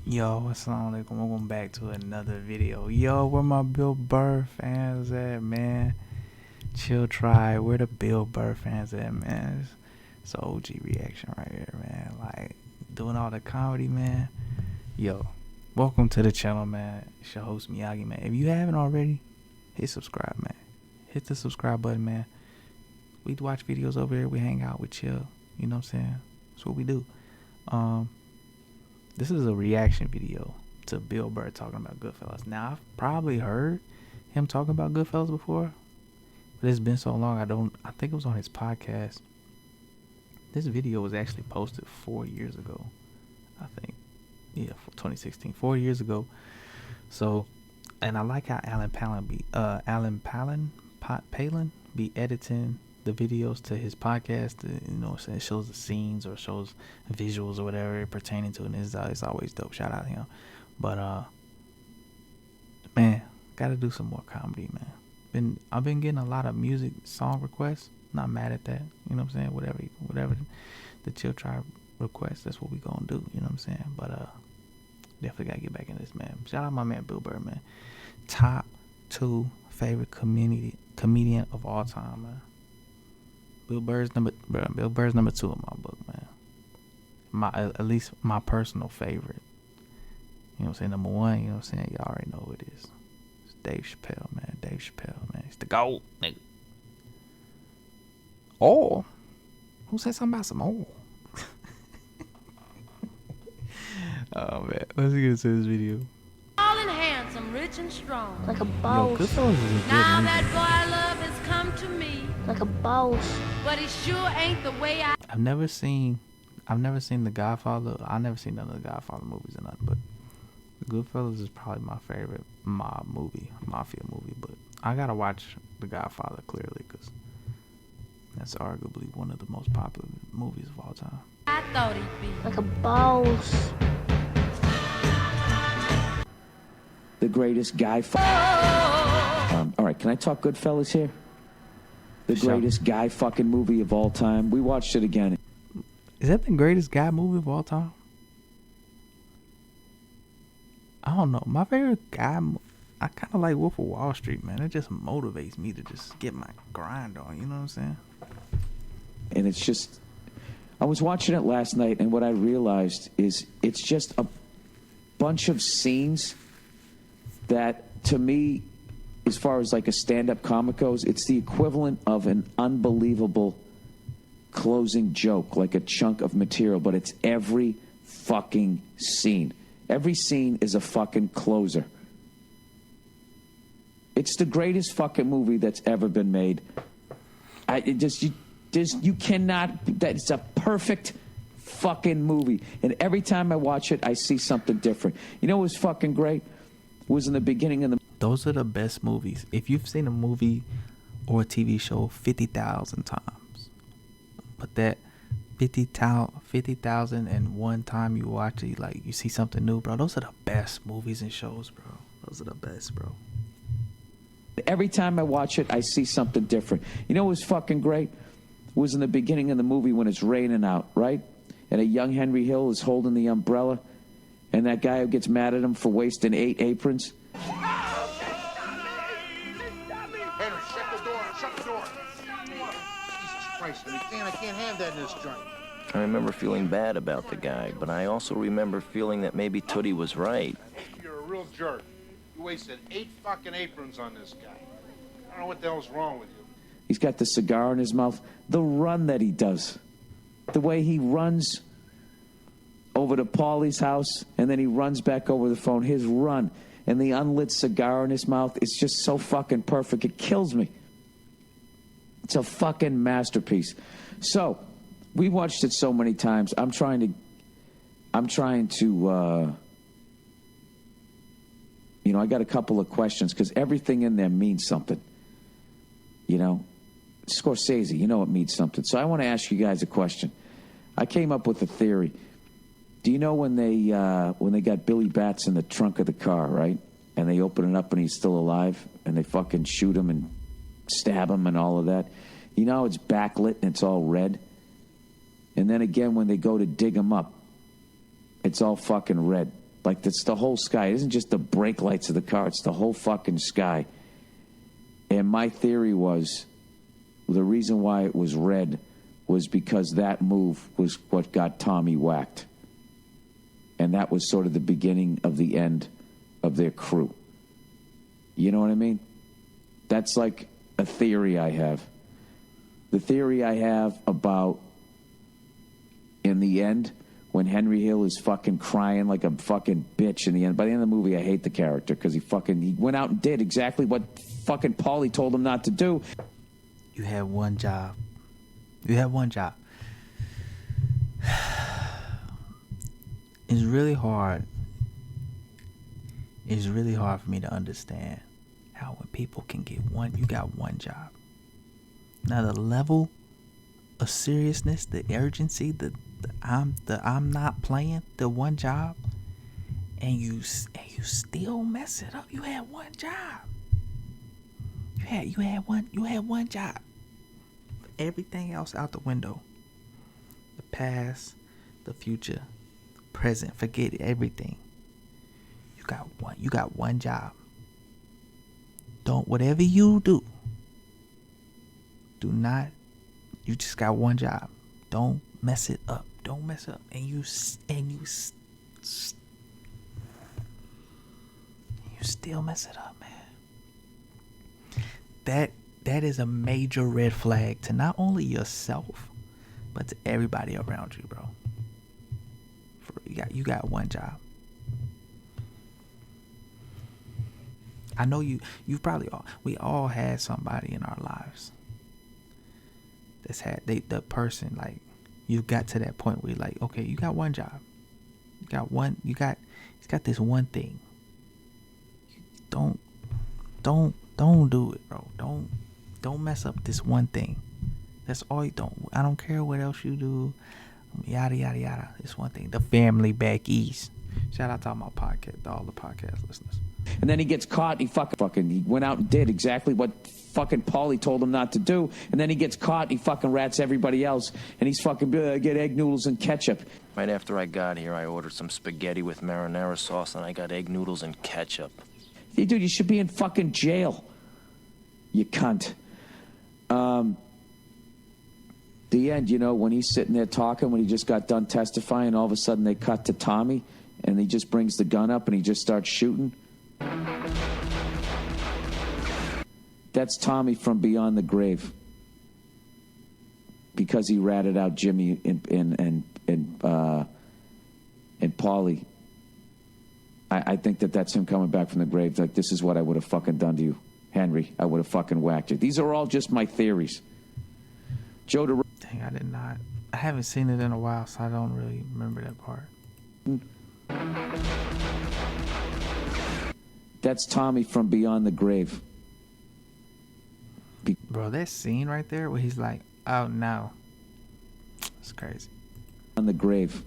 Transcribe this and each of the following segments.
Yo, assalamu alaikum. Welcome back to another video. Yo, where my Bill Burr fans at, man? Chill try. Where the Bill Burr fans at, man? It's an OG reaction right here, man. Like, doing all the comedy, man. Yo, welcome to the channel, man. It's your host, Miyagi, man. If you haven't already, hit subscribe, man. Hit the subscribe button, man. We watch videos over here. We hang out. We chill. You know what I'm saying? That's what we do. This is a reaction video to Bill Burr talking about Goodfellas. Now, I've probably heard him talking about Goodfellas before, but it's been so long, I think it was on his podcast. This video was actually posted 4 years ago, I think. Yeah, 2016, 4 years ago. So, and I like how Alan Palin be editing the videos to his podcast. You know, it shows the scenes or shows visuals or whatever pertaining to it. And it's always dope. Shout out to him. But man, gotta do some more comedy, man. I've been getting a lot of music song requests. Not mad at that. You know what I'm saying? Whatever the Chill Tribe requests, that's what we gonna do. You know what I'm saying? But definitely gotta get back in this, man. Shout out my man Bill Burr, man. Top 2 favorite comedian of all time, man. Bill Burr's number 2 in my book, man. At least my personal favorite. You know what I'm saying? Number 1, you know what I'm saying? Y'all already know who it is. It's Dave Chappelle, man. Dave Chappelle, man. It's the GOAT, nigga. Oh, who said something about some oil? Oh man, let's get into this video. Tall and handsome, rich and strong. Like a boss. Yo, Goodfellas is a good Now movie. that boy love has come to me, Like a boss. but it sure ain't the way I. I've never seen The Godfather. I've never seen none of the Godfather movies or nothing, but Goodfellas is probably my favorite mafia movie. But I gotta watch The Godfather clearly because that's arguably one of the most popular movies of all time. I thought he'd be. Like a boss. The greatest guy. All right, can I talk Goodfellas here? The Sure. greatest guy fucking movie of all time. We watched it again. Is that the greatest guy movie of all time? I don't know. My favorite guy, I kind of like Wolf of Wall Street, man. It just motivates me to just get my grind on. You know what I'm saying? And it's just, I was watching it last night, and what I realized is it's just a bunch of scenes that, to me, as far as like a stand-up comic goes, it's the equivalent of an unbelievable closing joke, like a chunk of material, but it's every fucking scene. Every scene is a fucking closer. It's the greatest fucking movie that's ever been made. You cannot, that's a perfect fucking movie. And every time I watch it, I see something different. You know what was fucking great? Was in the beginning of the... Those are the best movies. If you've seen a movie or a TV show 50,000 times, but that 50,001 time you watch it, like you see something new, bro. Those are the best movies and shows, bro. Those are the best, bro. Every time I watch it, I see something different. You know what was fucking great? Was in the beginning of the movie when it's raining out, right? And a young Henry Hill is holding the umbrella, and that guy who gets mad at him for wasting 8 aprons. Henry, shut the door. Jesus Christ, I can't have that in this joint. I remember feeling bad about the guy, but I also remember feeling that maybe Tootie was right. You're a real jerk. You wasted 8 fucking aprons on this guy. I don't know what the hell's wrong with you. He's got the cigar in his mouth. The run that he does. The way he runs over to Paulie's house, and then he runs back over the phone. His run and the unlit cigar in his mouth is just so fucking perfect. It kills me. It's a fucking masterpiece. So, we watched it so many times. I'm trying to, you know, I got a couple of questions because everything in there means something. You know, Scorsese, you know it means something. So I want to ask you guys a question. I came up with a theory. Do you know when they got Billy Bats in the trunk of the car, right? And they open it up and he's still alive, and they fucking shoot him and stab him and all of that. You know, it's backlit and it's all red. And then again, when they go to dig him up, it's all fucking red. Like, it's the whole sky. It isn't just the brake lights of the car. It's the whole fucking sky. And my theory was the reason why it was red was because that move was what got Tommy whacked. And that was sort of the beginning of the end of their crew. You know what I mean? That's like a theory I have. The theory I have about, in the end, when Henry Hill is fucking crying like a fucking bitch in the end. By the end of the movie, I hate the character because he went out and did exactly what fucking Paulie told him not to do. You had one job. You had one job. It's really hard. It's really hard for me to understand how when people can get you got one job. Now the level of seriousness, the urgency, the I'm not playing, the one job, and you still mess it up. You had one job. You had one job. Everything else out the window. The past, the future, the present, forget it, everything. You got one job. Don't, whatever you do not, you just got one job. Don't mess it up. Don't mess it up. And you still mess it up, man. That is a major red flag to not only yourself, but to everybody around you, bro. You got one job. I know you probably we all had somebody in our lives that's had the person, like, you got to that point where you're like, okay, you got one job. He's got this one thing. Don't do it, bro. Don't mess up this one thing. That's all you don't. I don't care what else you do. Yada yada yada. This one thing. The family back east. Shout out to all the podcast listeners. And then he gets caught. He went out and did exactly what fucking Paulie told him not to do. And then he gets caught. He fucking rats everybody else. And he's fucking get egg noodles and ketchup. Right after I got here, I ordered some spaghetti with marinara sauce, and I got egg noodles and ketchup. Hey, dude, you should be in fucking jail. You cunt. The end, when he's sitting there talking, when he just got done testifying, all of a sudden they cut to Tommy, and he just brings the gun up and he just starts shooting. That's Tommy from beyond the grave. Because he ratted out Jimmy and Paulie. I think that's him coming back from the grave. Like, this is what I would have fucking done to you, Henry. I would have fucking whacked you. These are all just my theories. Joe DeRosa. Dang, I did not. I haven't seen it in a while, so I don't really remember that part. That's Tommy from beyond the grave. Bro, that scene right there where he's like, oh no. It's crazy. On the grave.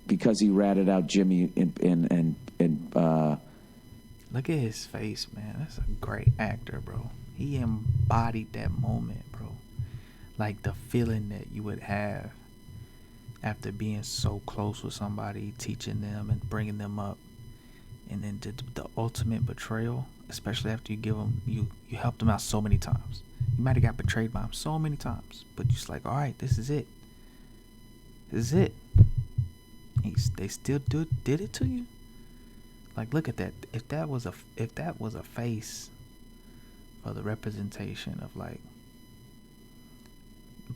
Because he ratted out Jimmy and look at his face, man. That's a great actor, bro. He embodied that moment, bro. Like the feeling that you would have after being so close with somebody, teaching them and bringing them up, and then the ultimate betrayal, especially after you give them, you helped them out so many times. You might have got betrayed by him so many times, but you're just like, all right, this is it. This is it. They still did it to you. Like, look at that. If that was a face for the representation of, like,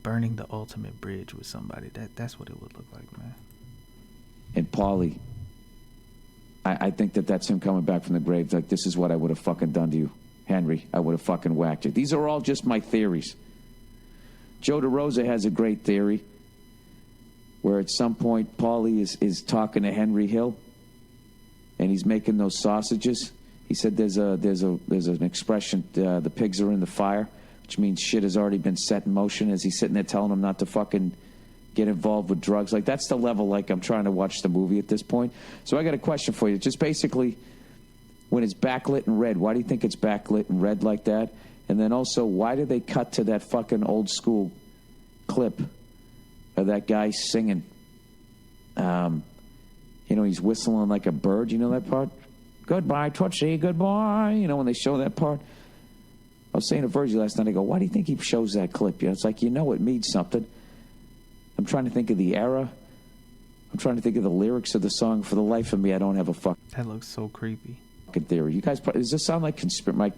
burning the ultimate bridge with somebody, that's what it would look like, man. And Paulie, I think that's him coming back from the grave. Like, this is what I would have fucking done to you, Henry. I would have fucking whacked you. These are all just my theories. Joe DeRosa has a great theory where at some point Paulie is talking to Henry Hill, and he's making those sausages. He said there's an expression, the pigs are in the fire, which means shit has already been set in motion, as he's sitting there telling him not to fucking get involved with drugs. Like, that's the level, like, I'm trying to watch the movie at this point. So I got a question for you. Just basically, when it's backlit and red, why do you think it's backlit and red like that? And then also, why do they cut to that fucking old school clip of that guy singing? You know, he's whistling like a bird. You know that part? Goodbye, Tootsie, goodbye. You know, when they show that part. I was saying to Virgie last night, I go, why do you think he shows that clip? You know, it's like, you know it means something. I'm trying to think of the era. I'm trying to think of the lyrics of the song. For the life of me, I don't have a That looks so creepy. fucking theory. You guys, does this sound like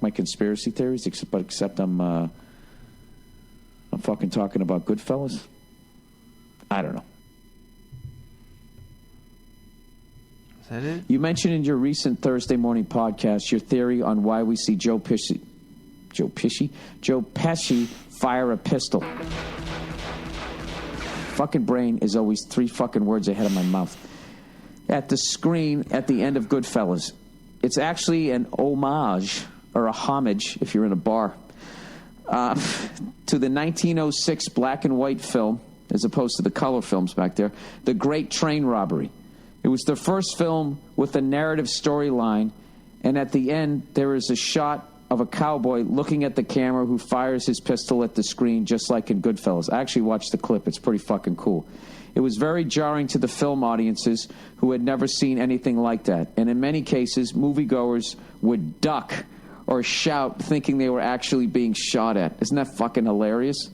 my conspiracy theories? Except I'm fucking talking about Goodfellas? I don't know. Is that it? You mentioned in your recent Thursday morning podcast your theory on why we see Joe Pesci fire a pistol. Fucking brain is always 3 fucking words ahead of my mouth. At the screen at the end of Goodfellas. It's actually an homage, or a homage if you're in a bar, to the 1906 black and white film, as opposed to the color films back there, The Great Train Robbery. It was the first film with a narrative storyline, and at the end there is a shot of a cowboy looking at the camera who fires his pistol at the screen, just like in Goodfellas. I actually watched the clip. It's pretty fucking cool. It was very jarring to the film audiences who had never seen anything like that. And in many cases, moviegoers would duck or shout thinking they were actually being shot at. Isn't that fucking hilarious?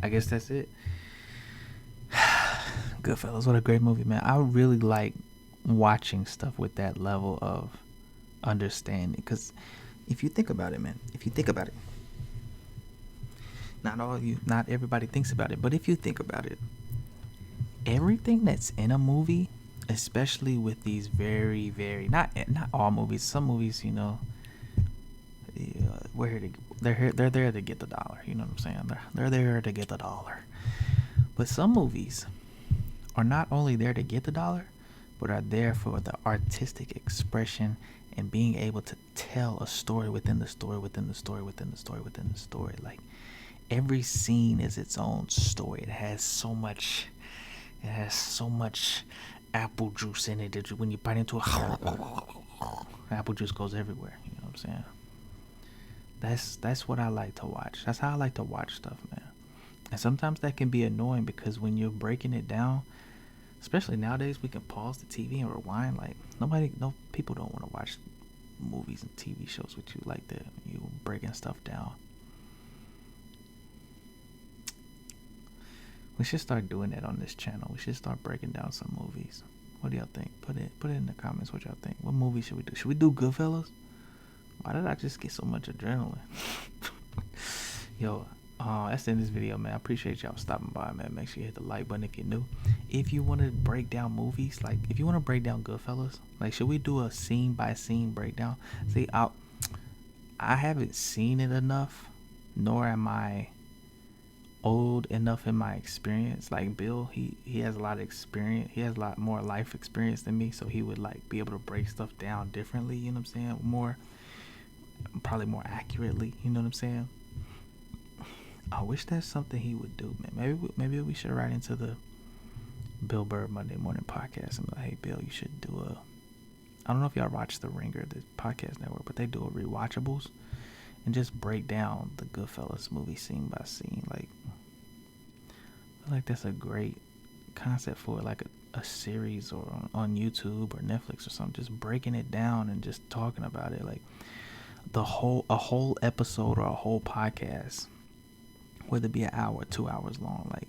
I guess that's it. Goodfellas, what a great movie, man. I really like watching stuff with that level of understanding, because if you think about it, man, not everybody thinks about it, but if you think about it, everything that's in a movie, especially with these very, very, not all movies, some movies, you know, they're there to get the dollar, you know what I'm saying? They're there to get the dollar. But some movies are not only there to get the dollar, but are there for the artistic expression and being able to tell a story within the story, within the story, within the story, within the story. Like, every scene is its own story. It has so much apple juice in it that when you bite into it, apple juice goes everywhere. You know what I'm saying? That's what I like to watch. That's how I like to watch stuff, man. And sometimes that can be annoying, because when you're breaking it down, especially nowadays, we can pause the TV and rewind. Like, people don't want to watch movies and TV shows with you like that. You breaking stuff down. We should start doing that on this channel. We should start breaking down some movies. What do y'all think? Put it in the comments what y'all think. What movie should we do? Should we do Goodfellas? Why did I just get so much adrenaline? Yo, that's the end of this video, man. I appreciate y'all stopping by, man. Make sure you hit the like button if you're new. If you want to break down movies, like if you want to break down Goodfellas, like should we do a scene by scene breakdown? See, I haven't seen it enough, nor am I old enough in my experience. Like Bill, he has a lot of experience. He has a lot more life experience than me, so he would like be able to break stuff down differently. You know what I'm saying? Probably more accurately. You know what I'm saying? I wish that's something he would do, man. Maybe we should write into the Bill Burr Monday Morning Podcast and be like, hey, Bill, you should do I don't know if y'all watch The Ringer, the podcast network, but they do a rewatchables and just break down the Goodfellas movie scene by scene. Like, I feel like that's a great concept for like a series, or on YouTube or Netflix or something. Just breaking it down and just talking about it, like a whole episode or a whole podcast, whether it be an hour or 2 hours long, like,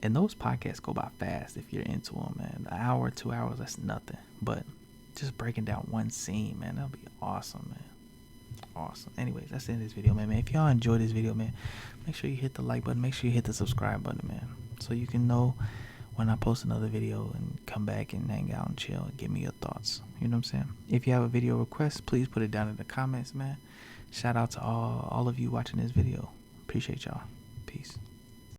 and those podcasts go by fast if you're into them, man. An hour or 2 hours, that's nothing. But just breaking down one scene, man, that'll be awesome, man. Awesome. Anyways, that's the end of this video, man. If y'all enjoyed this video, man, make sure you hit the like button. Make sure you hit the subscribe button, man, so you can know when I post another video and come back and hang out and chill and give me your thoughts. You know what I'm saying? If you have a video request, please put it down in the comments, man. Shout out to all of you watching this video. Appreciate y'all. Peace.